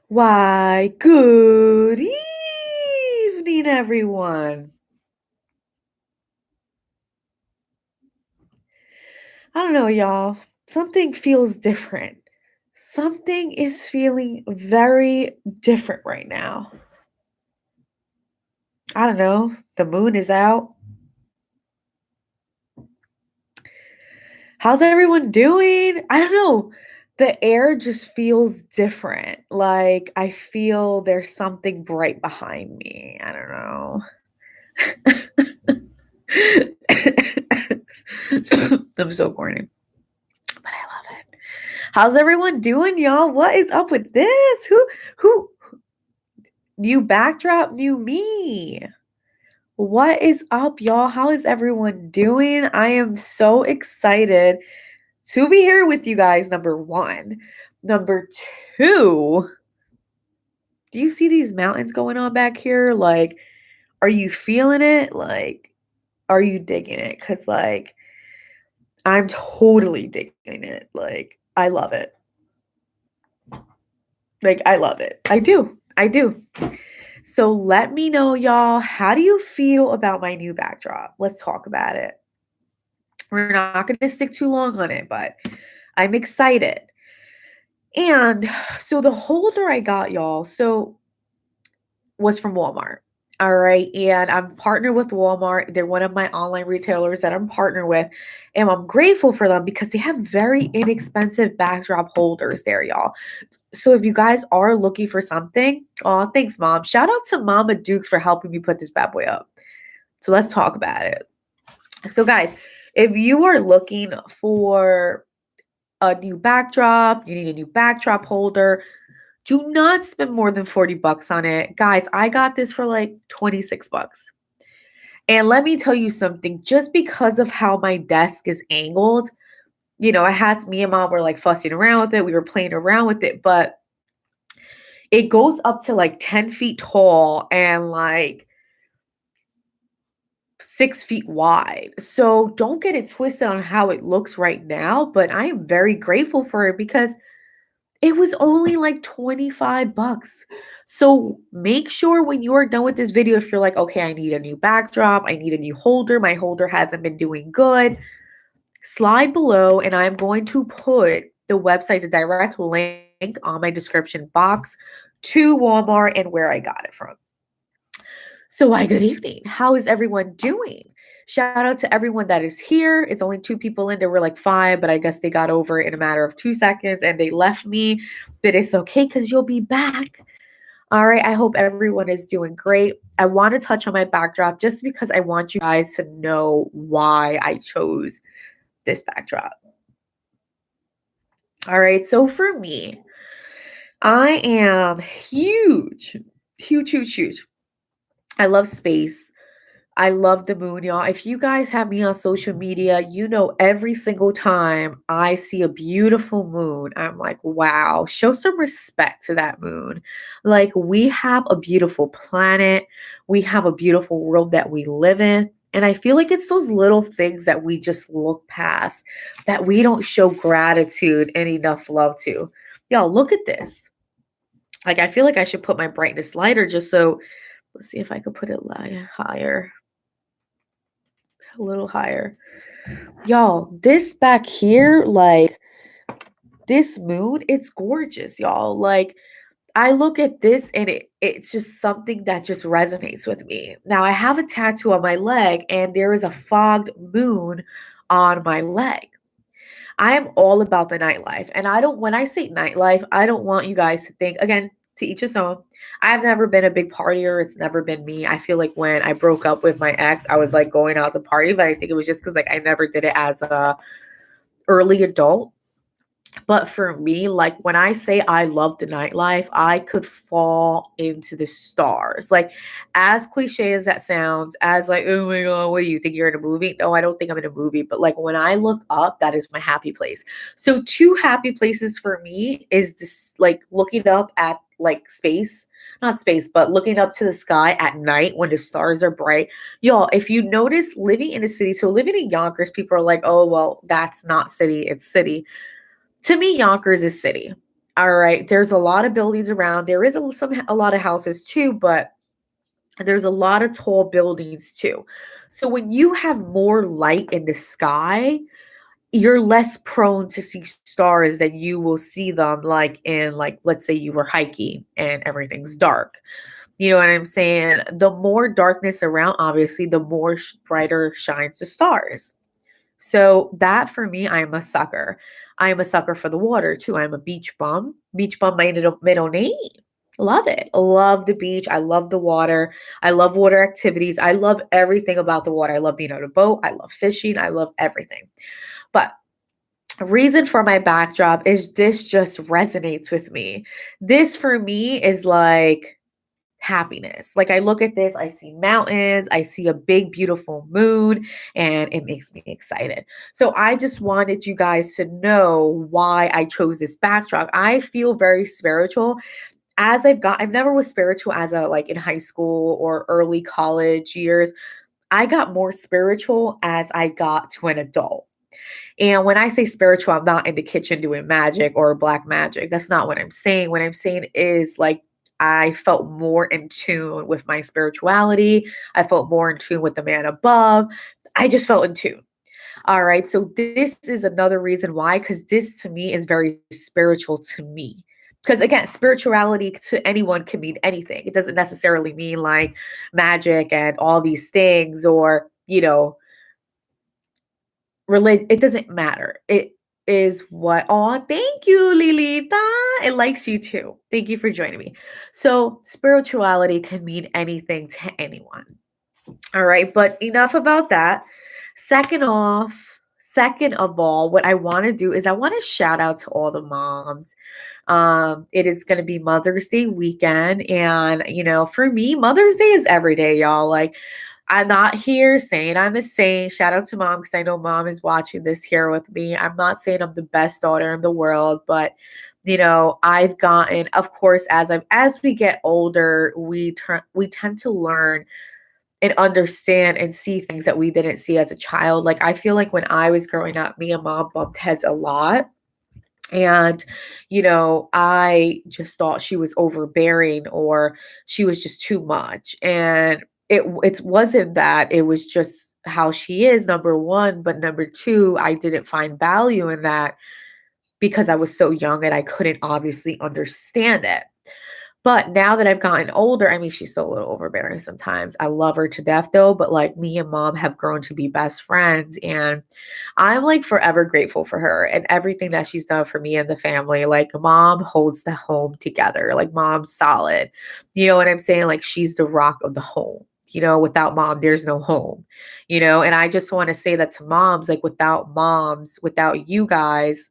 Why, good evening, everyone. I don't know, y'all. Something feels different. Something is feeling very different right now. I don't know. The moon is out. How's everyone doing? I don't know. The air just feels different. Like I feel there's something bright behind me. I don't know. I'm so corny, but I love it. How's everyone doing, y'all? What is up with this? Who, new backdrop, new me? What is up, y'all? How is everyone doing? I am so excited to be here with you guys, number one. Number two, do you see these mountains going on back here? Like, are you feeling it? Like, are you digging it? Because, like, I'm totally digging it. Like, I love it. Like, I love it. I do. I do. So let me know, y'all, how do you feel about my new backdrop? Let's talk about it. We're not going to stick too long on it, but I'm excited. And so the holder I got, y'all, was from Walmart. All right. And I'm partnered with Walmart. They're one of my online retailers that I'm partnered with. And I'm grateful for them because they have very inexpensive backdrop holders there, y'all. So if you guys are looking for something, oh, thanks, Mom. Shout out to Mama Dukes for helping me put this bad boy up. So let's talk about it. So, guys, if you are looking for a new backdrop, you need a new backdrop holder, do not spend more than 40 bucks on it. Guys, I got this for like 26 bucks. And let me tell you something, just because of how my desk is angled, me and Mom were like fussing around with it. We were playing around with it, but it goes up to like 10 feet tall and like 6 feet wide. So don't get it twisted on how it looks right now, but I am very grateful for it because it was only like 25 bucks. So make sure when you are done with this video, if you're like, okay, I need a new backdrop, I need a new holder, my holder hasn't been doing good, slide below and I'm going to put the website, the direct link on my description box to Walmart and where I got it from. So, why, good evening. How is everyone doing? Shout out to everyone that is here. It's only two people in. There were like five, but I guess they got over it in a matter of 2 seconds and they left me. But it's okay because you'll be back. All right. I hope everyone is doing great. I want to touch on my backdrop just because I want you guys to know why I chose this backdrop. All right. So, for me, I am huge, huge, huge, huge. I love space. I love the moon, y'all. If you guys have me on social media, you know every single time I see a beautiful moon, I'm like, wow, show some respect to that moon. Like, we have a beautiful planet, we have a beautiful world that we live in. And I feel like it's those little things that we just look past, that we don't show gratitude and enough love to. Y'all, look at this. Like, I feel like I should put my brightness lighter just so, let's see if I could put it higher. A little higher. Y'all, this back here, like this moon, it's gorgeous, y'all. Like I look at this and it's just something that just resonates with me. Now I have a tattoo on my leg and there is a fogged moon on my leg. I am all about the nightlife. And when I say nightlife, I don't want you guys to think, again, to each his own. I've never been a big partier. It's never been me. I feel like when I broke up with my ex, I was like going out to party, but I think it was just because like I never did it as a early adult. But for me, like when I say I love the nightlife, I could fall into the stars. Like, as cliche as that sounds, as like, oh my God, what do you think you're in a movie? No, I don't think I'm in a movie. But like when I look up, that is my happy place. So, two happy places for me is this like looking up at like space, not space, but looking up to the sky at night when the stars are bright. Y'all, if you notice living in a city, so living in Yonkers, people are like, oh, well, that's not city, it's city. To me, Yonkers is city. All right. There's a lot of buildings around. There is a lot of houses too, but there's a lot of tall buildings too. So when you have more light in the sky, you're less prone to see stars than you will see them like in, like, let's say you were hiking and everything's dark. You know what I'm saying? The more darkness around, obviously, the more brighter shines the stars. So that for me, I'm a sucker. I am a sucker for the water too. I'm a beach bum. Beach bum, my middle name. Love it. Love the beach. I love the water. I love water activities. I love everything about the water. I love being on a boat. I love fishing. I love everything. But reason for my backdrop is this just resonates with me. This for me is like happiness. Like I look at this, I see mountains, I see a big, beautiful moon, and it makes me excited. So I just wanted you guys to know why I chose this backdrop. I feel very spiritual I've never was spiritual as a like in high school or early college years. I got more spiritual as I got to an adult. And when I say spiritual, I'm not in the kitchen doing magic or black magic. That's not what I'm saying. What I'm saying is like I felt more in tune with my spirituality. I felt more in tune with the man above. I just felt in tune. All right. So this is another reason why, because this to me is very spiritual to me. Because again, spirituality to anyone can mean anything. It doesn't necessarily mean like magic and all these things or, it doesn't matter. It is what oh, thank you, Lilita. It likes you too. Thank you for joining me. So spirituality can mean anything to anyone. All right, but enough about that. Second of all, what I want to do is I want to shout out to all the moms. It is going to be Mother's Day weekend. And, for me, Mother's Day is every day, y'all. Like, I'm not here saying I'm a saint. Shout out to mom because I know mom is watching this here with me. I'm not saying I'm the best daughter in the world, but I've gotten, of course, as we get older, we tend to learn and understand and see things that we didn't see as a child. Like I feel like when I was growing up, me and mom bumped heads a lot. And, I just thought she was overbearing or she was just too much. And it wasn't that, it was just how she is, number one. But number two, I didn't find value in that because I was so young and I couldn't obviously understand it. But now that I've gotten older, I mean, she's still a little overbearing sometimes. I love her to death though, but like me and mom have grown to be best friends and I'm like forever grateful for her and everything that she's done for me and the family. Like mom holds the home together. Like mom's solid. You know what I'm saying? Like she's the rock of the home. Without mom, there's no home, and I just want to say that to moms, like without moms, without you guys,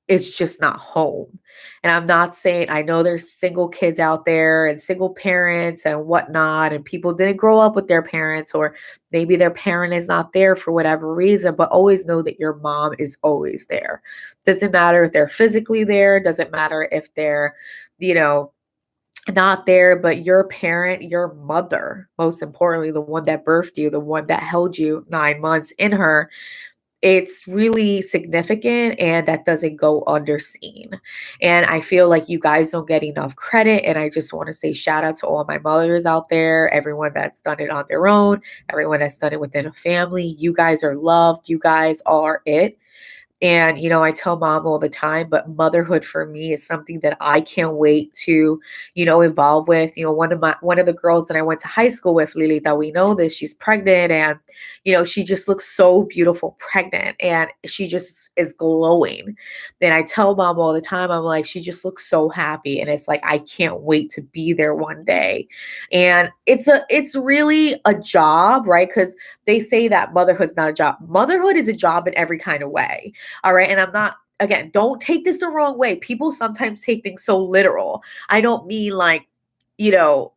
it's just not home. And I'm not saying I know there's single kids out there and single parents and whatnot, and people didn't grow up with their parents, or maybe their parent is not there for whatever reason, but always know that your mom is always there. Doesn't matter if they're physically there, doesn't matter if they're, you know, not there, but your parent, your mother, most importantly, the one that birthed you, the one that held you 9 months in her, it's really significant and that doesn't go underseen. And I feel like you guys don't get enough credit. And I just want to say shout out to all my mothers out there, everyone that's done it on their own, everyone that's done it within a family. You guys are loved. You guys are it. And, I tell mom all the time, but motherhood for me is something that I can't wait to, evolve with. One of the girls that I went to high school with, Lilita, we know this, she's pregnant and, she just looks so beautiful pregnant and she just is glowing. And I tell mom all the time, I'm like, she just looks so happy. And it's like, I can't wait to be there one day. And it's really a job, right? Because they say that motherhood's not a job. Motherhood is a job in every kind of way. All right. And I'm not, again, don't take this the wrong way. People sometimes take things so literal. I don't mean like, you know,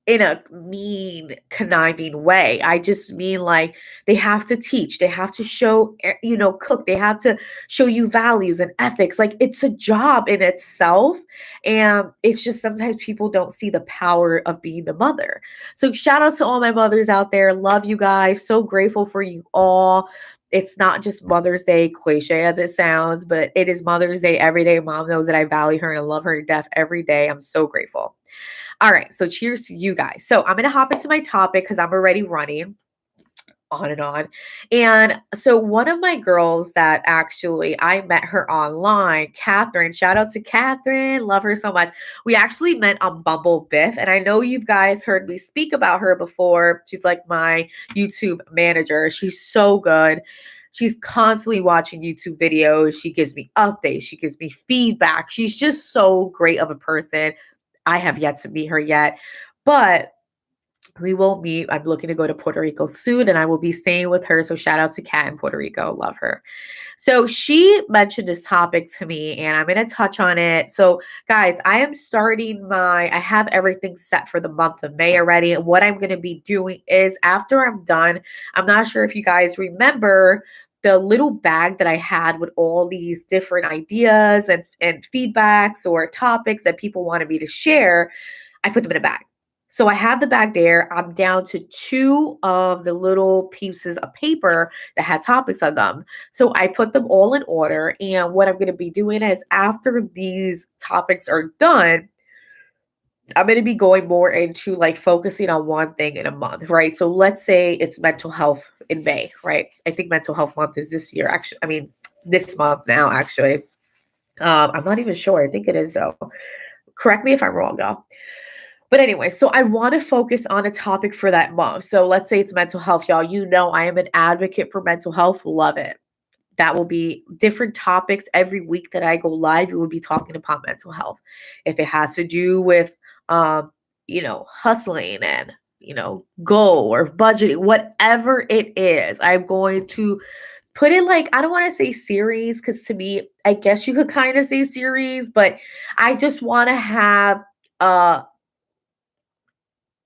in a mean, conniving way. I just mean like they have to teach, they have to show, cook, they have to show you values and ethics. Like it's a job in itself. And it's just sometimes people don't see the power of being a mother. So shout out to all my mothers out there. Love you guys. So grateful for you all. It's not just Mother's Day cliche as it sounds, but it is Mother's Day every day. Mom knows that I value her and I love her to death every day. I'm so grateful. All right. So cheers to you guys. So I'm going to hop into my topic because I'm already running on and on. And so one of my girls that actually I met her online, Catherine, shout out to Catherine, love her so much. We actually met on Bumble Biff, and I know you guys heard me speak about her before. She's like my YouTube manager. She's so good. She's constantly watching YouTube videos. She gives me updates. She gives me feedback. She's just so great of a person. I have yet to meet her yet, but we will meet. I'm looking to go to Puerto Rico soon and I will be staying with her. So shout out to Kat in Puerto Rico. Love her. So she mentioned this topic to me and I'm going to touch on it. So guys, I have everything set for the month of May already. And what I'm going to be doing is after I'm done, I'm not sure if you guys remember the little bag that I had with all these different ideas and feedbacks or topics that people wanted me to share. I put them in a bag. So I have the bag there. I'm down to 2 of the little pieces of paper that had topics on them. So I put them all in order. And what I'm going to be doing is after these topics are done, I'm going to be going more into like focusing on one thing in a month, right? So let's say it's mental health in May, right? I think mental health month is this year, actually. I mean, this month now, actually. I'm not even sure. I think it is, though. Correct me if I'm wrong, though. But anyway, so I want to focus on a topic for that month. So let's say it's mental health, y'all. You know, I am an advocate for mental health. Love it. That will be different topics every week that I go live. We will be talking about mental health. If it has to do with, hustling and, goal or budgeting, whatever it is, I'm going to put it like, I don't want to say series because to me, I guess you could kind of say series, but I just want to have uh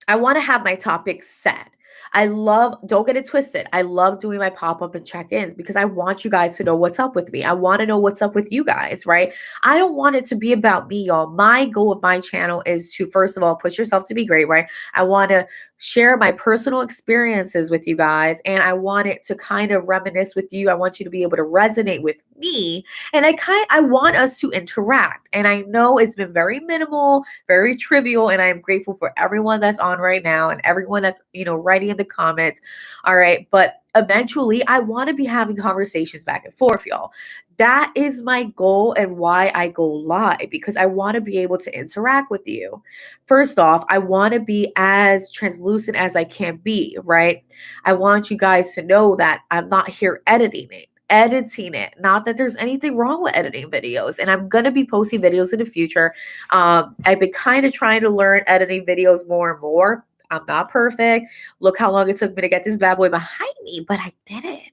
I want to have my topics set. Don't get it twisted. I love doing my pop up and check ins because I want you guys to know what's up with me. I want to know what's up with you guys, right? I don't want it to be about me, y'all. My goal of my channel is to, first of all, push yourself to be great, right? I want to share my personal experiences with you guys and I want it to kind of reminisce with you. I want you to be able to resonate with me and I want us to interact. And I know it's been very minimal, very trivial, and I am grateful for everyone that's on right now and everyone that's, writing in the comments. All right. But eventually I want to be having conversations back and forth, y'all. That is my goal and why I go live because I want to be able to interact with you. First off, I want to be as translucent as I can be, right? I want you guys to know that I'm not here editing it. Not that there's anything wrong with editing videos, and I'm gonna be posting videos in the future. I've been kind of trying to learn editing videos more and more. I'm not perfect. Look how long it took me to get this bad boy behind me, but I did it.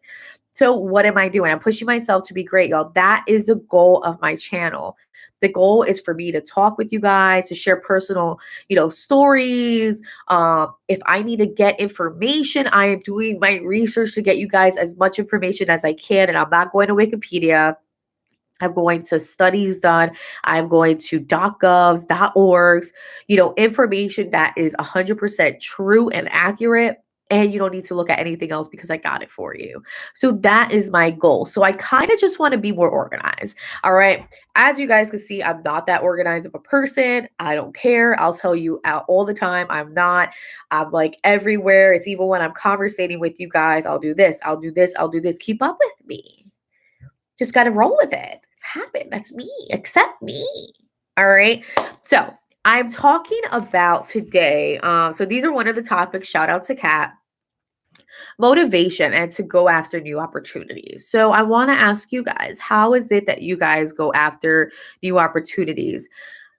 So what am I doing? I'm pushing myself to be great, y'all. That is the goal of my channel. The goal is for me to talk with you guys, to share personal, stories. If I need to get information, I am doing my research to get you guys as much information as I can. And I'm not going to Wikipedia. I'm going to studies done. I'm going to .govs, .orgs, information that is 100% true and accurate. And you don't need to look at anything else because I got it for you. So that is my goal. So I kind of just want to be more organized. All right. As you guys can see, I'm not that organized of a person. I don't care. I'll tell you out all the time. I'm not. I'm like everywhere. It's even when I'm conversating with you guys. I'll do this. I'll do this. I'll do this. Keep up with me. Just got to roll with it. It's happened. That's me. Accept me. All right. So I'm talking about today. So these are one of the topics. Shout out to Kat. Motivation and to go after new opportunities. So I want to ask you guys, how is it that you guys go after new opportunities?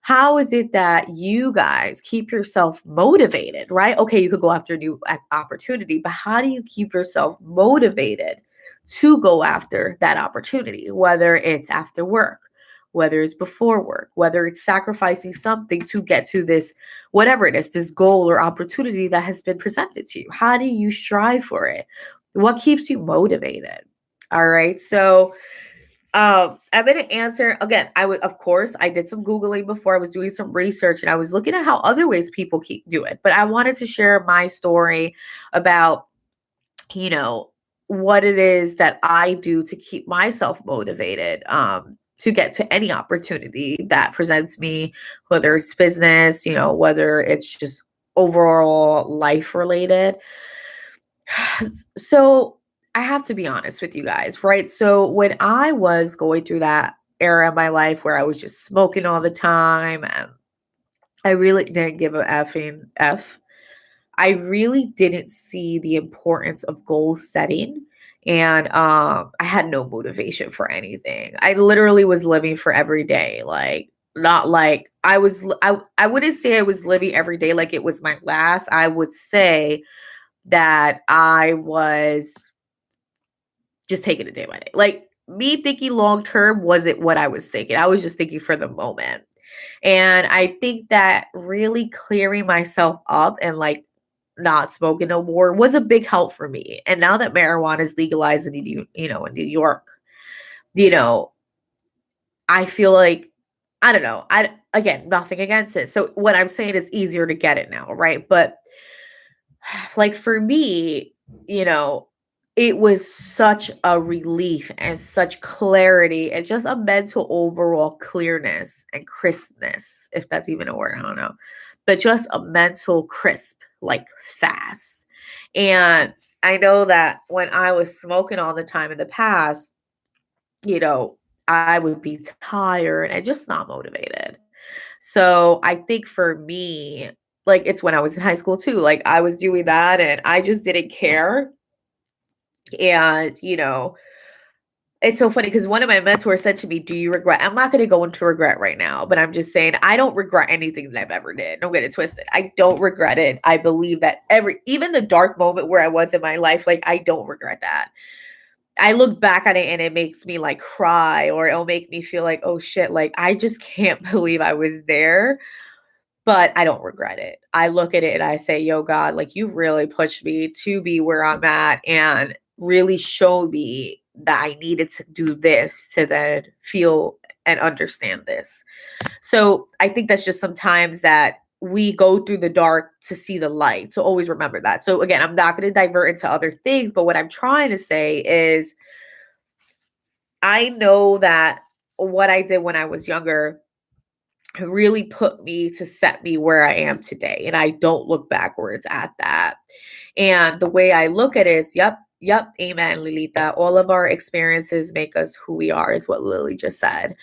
How is it that you guys keep yourself motivated, right? Okay, you could go after a new opportunity, but how do you keep yourself motivated to go after that opportunity, whether it's after work, whether it's before work, whether it's sacrificing something to get to this, whatever it is, this goal or opportunity that has been presented to you? How do you strive for it? What keeps you motivated? All right. So I'm going to answer again. Of course, I did some Googling before. I was doing some research and I was looking at how other ways people do it. But I wanted to share my story about, you know, what it is that I do to keep myself motivated, to get to any opportunity that presents me, whether it's business, whether it's just overall life related. So I have to be honest with you guys, right? So when I was going through that era of my life where I was just smoking all the time and I really didn't give a effing F, I really didn't see the importance of goal setting. And I had no motivation for anything. I literally was living for every day. Like, not like I wouldn't say I was living every day like it was my last. I would say that I was just taking it day by day. Like, me thinking long term wasn't what I was thinking. I was just thinking for the moment. And I think that really clearing myself up and like not smoking no more was a big help for me. And now that marijuana is legalized in in New York, you know, I feel like I don't know. I again, nothing against it. So what I'm saying is easier to get it now, right? But like for me, you know, it was such a relief and such clarity and just a mental overall clearness and crispness, if that's even a word, I don't know. But just a mental crisp, like fast. And I know that when I was smoking all the time in the past, you know, I would be tired and just not motivated. So I think for me, like it's when I was in high school too. Like I was doing that and I just didn't care. And, it's so funny because one of my mentors said to me, "Do you regret?" I'm not going to go into regret right now, but I'm just saying I don't regret anything that I've ever did. Don't get it twisted. I don't regret it. I believe that even the dark moment where I was in my life, like I don't regret that. I look back at it and it makes me like cry or it'll make me feel like, oh shit, like I just can't believe I was there, but I don't regret it. I look at it and I say, yo, God, like you really pushed me to be where I'm at and really showed me that I needed to do this to then feel and understand this. So I think that's just sometimes that we go through the dark to see the light. So always remember that. So again, I'm not going to divert into other things, but what I'm trying to say is I know that what I did when I was younger really put me to set me where I am today. And I don't look backwards at that. And the way I look at it is, yep, amen, Lilita. All of our experiences make us who we are, is what Lily just said.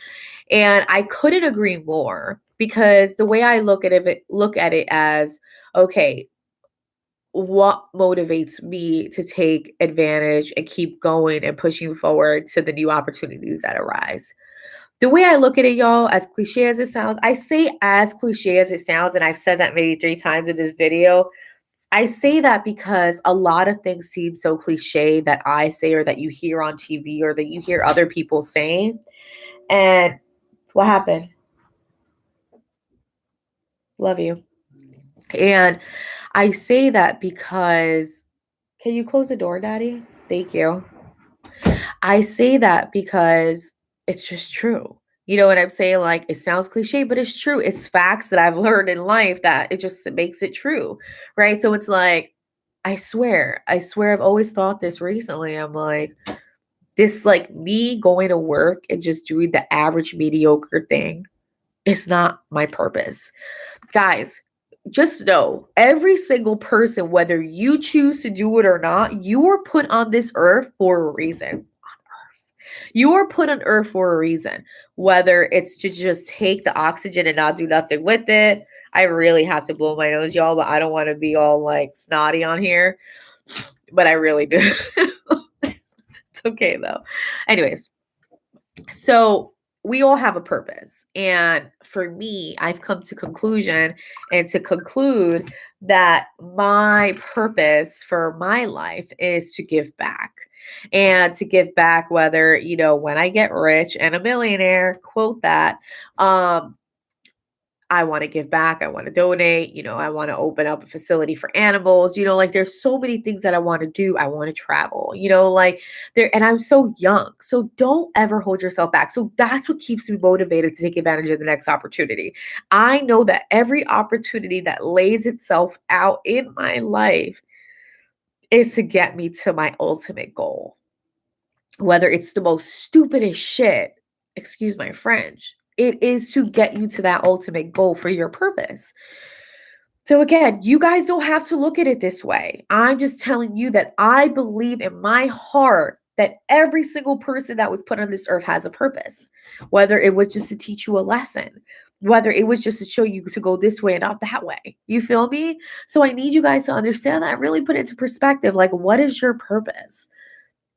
And I couldn't agree more because the way I look at it as, okay, what motivates me to take advantage and keep going and pushing forward to the new opportunities that arise. The way I look at it, y'all, as cliche as it sounds, I say as cliche as it sounds, and I've said that maybe 3 times in this video. I say that because a lot of things seem so cliche that I say or that you hear on TV or that you hear other people saying. And what happened? Love you. And I say that because, can you close the door, Daddy? Thank you. I say that because it's just true. You know what I'm saying? Like it sounds cliche, but it's true. It's facts that I've learned in life that it just makes it true. Right. So it's like, I swear I've always thought this recently. I'm like, this like me going to work and just doing the average mediocre thing is not my purpose. Guys, just know every single person, whether you choose to do it or not, you were put on this earth for a reason. You are put on earth for a reason, whether it's to just take the oxygen and not do nothing with it. I really have to blow my nose, y'all, but I don't want to be all like snotty on here, but I really do. It's okay though. Anyways, so we all have a purpose. And for me, I've come to conclusion and to conclude that my purpose for my life is to give back. And to give back, whether, when I get rich and a millionaire, quote that, I want to give back. I want to donate. I want to open up a facility for animals. Like there's so many things that I want to do. I want to travel, like there, and I'm so young. So don't ever hold yourself back. So that's what keeps me motivated to take advantage of the next opportunity. I know that every opportunity that lays itself out in my life is to get me to my ultimate goal. Whether it's the most stupidest shit, excuse my French, it is to get you to that ultimate goal for your purpose. So again, you guys don't have to look at it this way. I'm just telling you that I believe in my heart that every single person that was put on this earth has a purpose, whether it was just to teach you a lesson, whether it was just to show you to go this way and not that way. You feel me? So I need you guys to understand that. Really put it into perspective. Like, what is your purpose?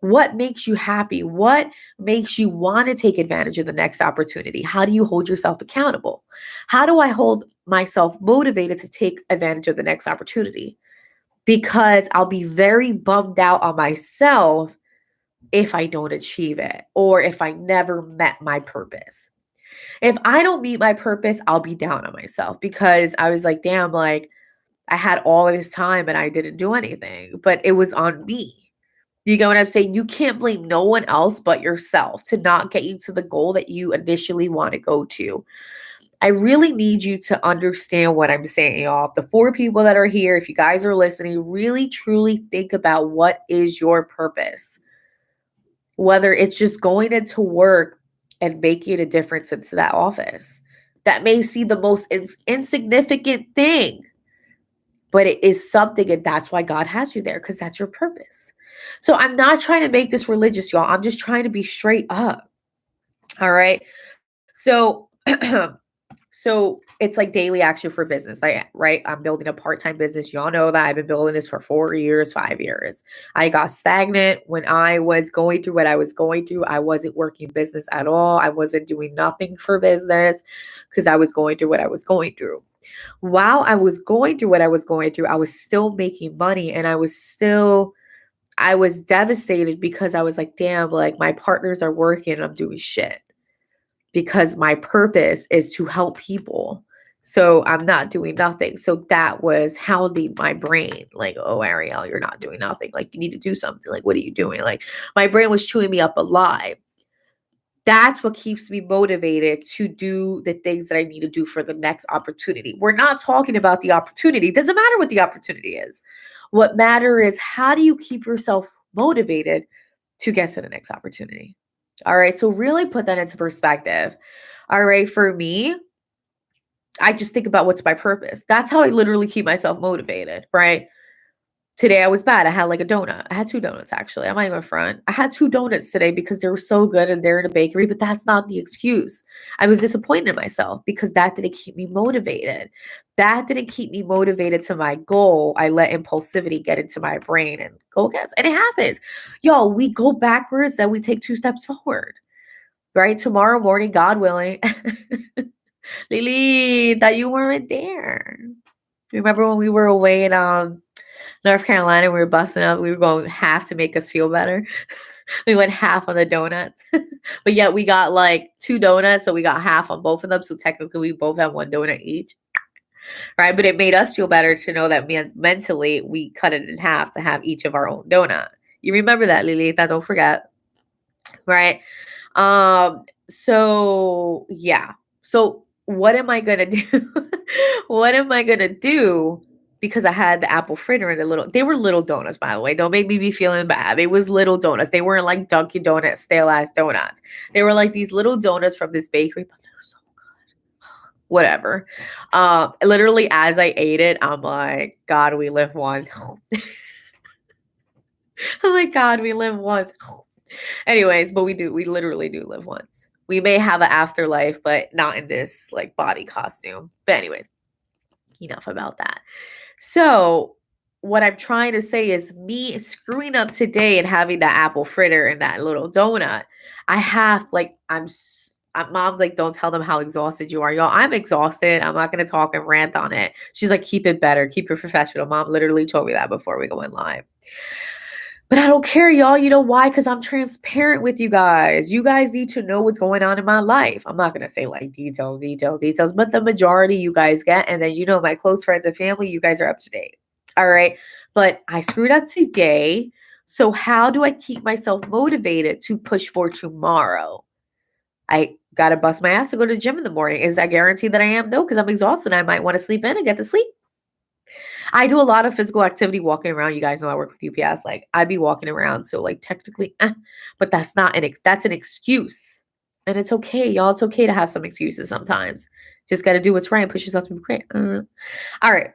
What makes you happy? What makes you want to take advantage of the next opportunity? How do you hold yourself accountable? How do I hold myself motivated to take advantage of the next opportunity? Because I'll be very bummed out on myself if I don't achieve it or if I never met my purpose. If I don't meet my purpose, I'll be down on myself because I was like, damn, like I had all of this time and I didn't do anything, but it was on me. You get what I'm saying? You can't blame no one else but yourself to not get you to the goal that you initially want to go to. I really need you to understand what I'm saying, y'all. The 4 people that are here, if you guys are listening, really truly think about what is your purpose. Whether it's just going into work and making a difference into that office. That may seem the most insignificant thing, but it is something, and that's why God has you there, because that's your purpose. So I'm not trying to make this religious, y'all. I'm just trying to be straight up. All right. So so it's like daily action for business. Right? I'm building a part-time business. Y'all know that I've been building this for 4 years, 5 years. I got stagnant when I was going through what I was going through. I wasn't working business at all. I wasn't doing nothing for business because I was going through what I was going through. While I was going through what I was going through, I was still making money and I was devastated because I was like, damn, like my partners are working and I'm doing shit because my purpose is to help people. So I'm not doing nothing. So that was hounding my brain. Like, oh, Ariel, you're not doing nothing. Like, you need to do something. Like, what are you doing? Like, my brain was chewing me up alive. That's what keeps me motivated to do the things that I need to do for the next opportunity. We're not talking about the opportunity. It doesn't matter what the opportunity is. What matters is how do you keep yourself motivated to get to the next opportunity? All right. So really put that into perspective. All right. For me, I just think about what's my purpose. That's how I literally keep myself motivated, right? Today I was bad. I had like a donut. I had 2 donuts actually. I'm not even front. I had 2 donuts today because they were so good and they're in a bakery, but that's not the excuse. I was disappointed in myself because that didn't keep me motivated. That didn't keep me motivated to my goal. I let impulsivity get into my brain and go against. And it happens. Yo, we go backwards, then we take 2 steps forward. Right? Tomorrow morning, God willing. Lily, that you weren't there. Remember when we were away in North Carolina, we were busting up. We were going half to make us feel better. We went half on the donuts, but yet we got like 2 donuts, so we got half on both of them. So technically, we both have 1 donut each, right? But it made us feel better to know that mentally we cut it in half to have each of our own donut. You remember that, Lilita? Don't forget, right? So yeah. So what am I gonna do? What am I gonna do? Because I had the apple fritter and they were little donuts, by the way. Don't make me be feeling bad. It was little donuts. They weren't like Dunkin' Donuts, stale ass donuts. They were like these little donuts from this bakery, but they're so good. Whatever. Literally as I ate it, I'm like, God, we live once. I'm like, God, we live once. Anyways, but we literally do live once. We may have an afterlife, but not in this like body costume. But anyways, enough about that. So what I'm trying to say is me screwing up today and having that apple fritter and that little donut. I have like, mom's like, don't tell them how exhausted you are. Y'all, I'm exhausted. I'm not going to talk and rant on it. She's like, keep it better. Keep it professional. Mom literally told me that before we go in live. But I don't care, y'all. You know why? Because I'm transparent with you guys. You guys need to know what's going on in my life. I'm not going to say like details, but the majority you guys get. And then, my close friends and family, you guys are up to date. All right. But I screwed up today. So how do I keep myself motivated to push for tomorrow? I got to bust my ass to go to the gym in the morning. Is that guaranteed that I am? No, because I'm exhausted. I might want to sleep in and get to sleep. I do a lot of physical activity walking around. You guys know I work with UPS. Like I'd be walking around. So like technically, but that's not that's an excuse. And it's okay, y'all. It's okay to have some excuses sometimes. Just got to do what's right and push yourself to be great. All right.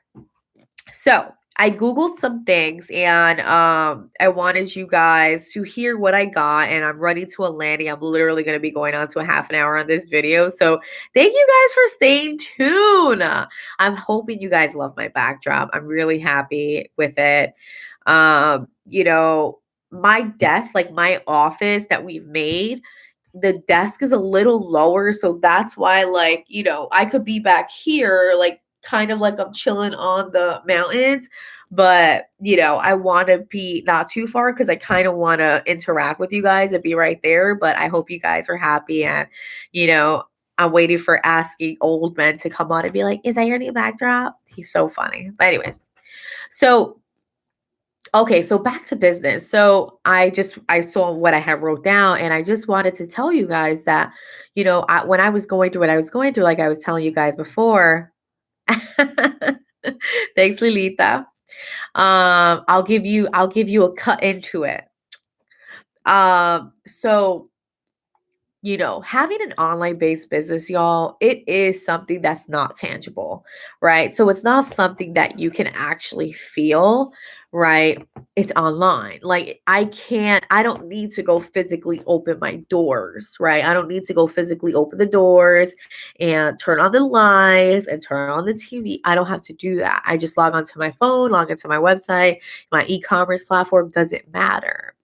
So I Googled some things and I wanted you guys to hear what I got. And I'm running to a landing. I'm literally going to be going on to a half an hour on this video. So thank you guys for staying tuned. I'm hoping you guys love my backdrop. I'm really happy with it. You know, my desk, like my office that we've made, the desk is a little lower, so that's why, like, you know, I could be back here like kind of like I'm chilling on the mountains, but you know, I want to be not too far because I kind of want to interact with you guys and be right there. But I hope you guys are happy, and you know, I'm waiting for asking old men to come on and be like, is that your new backdrop? He's so funny. But anyways, so okay, so back to business. So I saw what I had wrote down, and I just wanted to tell you guys that, you know, when I was going through what I was going through, like I was telling you guys before. Thanks, Lilita. I'll give you a cut into it. So you know, having an online based business, y'all, it is something that's not tangible, right? So it's not something that you can actually feel, right? It's online. Like I don't need to go physically open my doors, right? I don't need to go physically open the doors and turn on the lights and turn on the TV. I don't have to do that. I just log onto my phone, log into my website, my e-commerce platform, doesn't matter.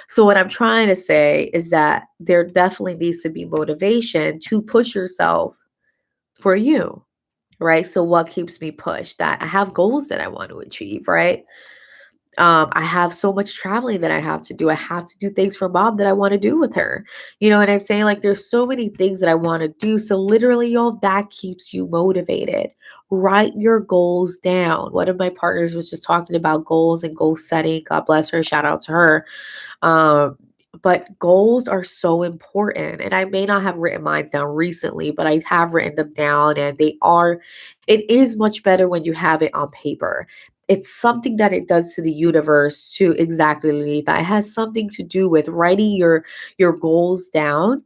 So, what I'm trying to say is that there definitely needs to be motivation to push yourself for you, right? So, what keeps me pushed? That I have goals that I want to achieve, right? I have so much traveling that I have to do. I have to do things for mom that I want to do with her. You know what I'm saying? Like, there's so many things that I want to do. So, literally, y'all, that keeps you motivated. Write your goals down. One of my partners was just talking about goals and goal setting. God bless her. Shout out to her. um, but goals are so important. And I may not have written mine down recently, but I have written them down, and it is much better when you have it on paper. It's something that it does to the universe to exactly that. It has something to do with writing your goals down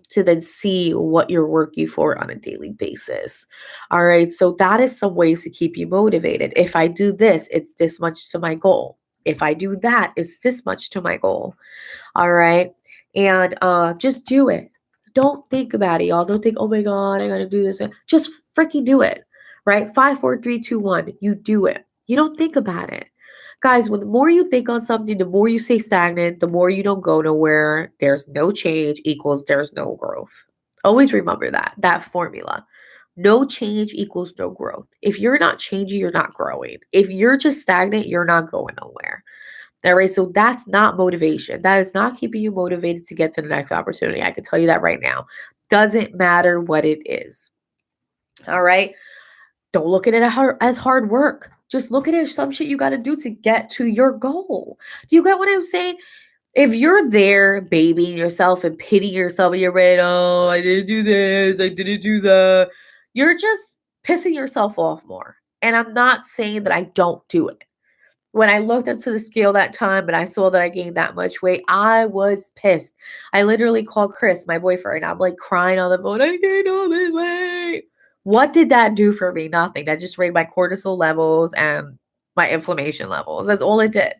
to then see what you're working for on a daily basis. All right. So that is some ways to keep you motivated. If I do this, it's this much to my goal. If I do that, it's this much to my goal. All right. And just do it. Don't think about it, y'all. Don't think, oh my God, I gotta do this. Just freaking do it. Right? 5, 4, 3, 2, 1. You do it. You don't think about it. Guys, when the more you think on something, the more you stay stagnant, the more you don't go nowhere. There's no change equals there's no growth. Always remember that formula. No change equals no growth. If you're not changing, you're not growing. If you're just stagnant, you're not going nowhere. All right. So that's not motivation. That is not keeping you motivated to get to the next opportunity. I can tell you that right now. Doesn't matter what it is. All right. Don't look at it as hard work. Just look at it as some shit you got to do to get to your goal. Do you get what I'm saying? If you're there babying yourself and pitying yourself in your brain, oh, I didn't do this, I didn't do that, you're just pissing yourself off more. And I'm not saying that I don't do it. When I looked into the scale that time and I saw that I gained that much weight, I was pissed. I literally called Chris, my boyfriend. I'm like crying on the phone. I gained all this weight. What did that do for me? Nothing. That just raised my cortisol levels and my inflammation levels. That's all it did.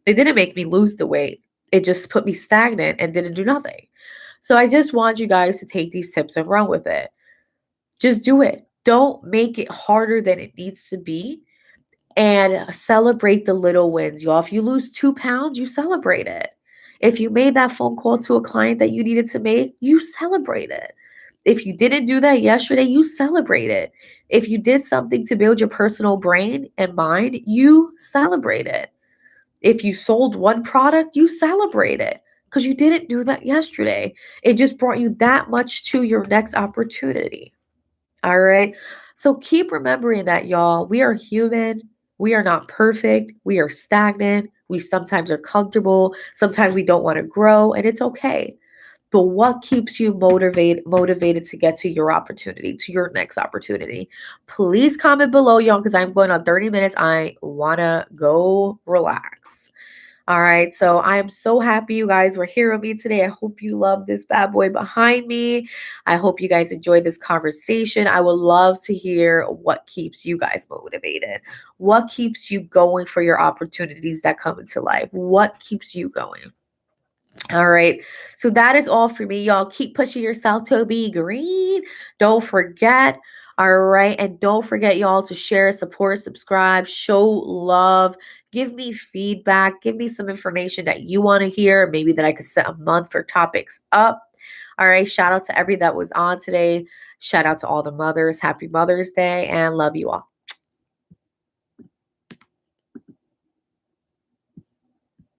It didn't make me lose the weight. It just put me stagnant and didn't do nothing. So I just want you guys to take these tips and run with it. Just do it. Don't make it harder than it needs to be, and celebrate the little wins, y'all. If you lose 2 pounds, you celebrate it. If you made that phone call to a client that you needed to make, you celebrate it. If you didn't do that yesterday, you celebrate it. If you did something to build your personal brain and mind, you celebrate it. If you sold one product, you celebrate it because you didn't do that yesterday. It just brought you that much to your next opportunity. All right. So keep remembering that, y'all. We are human. We are not perfect. We are stagnant. We sometimes are comfortable. Sometimes we don't want to grow, and it's okay. but what keeps you motivated to get to your opportunity, to your next opportunity? Please comment below, y'all, because I'm going on 30 minutes. I want to go relax. All right. So I am so happy you guys were here with me today. I hope you love this bad boy behind me. I hope you guys enjoyed this conversation. I would love to hear what keeps you guys motivated. What keeps you going for your opportunities that come into life? What keeps you going? All right. So that is all for me, y'all. Keep pushing yourself to be green. Don't forget. All right. And don't forget, y'all, to share, support, subscribe, show love, give me feedback, give me some information that you want to hear, maybe that I could set a month for topics up. All right. Shout out to every that was on today. Shout out to all the mothers. Happy Mother's Day and love you all.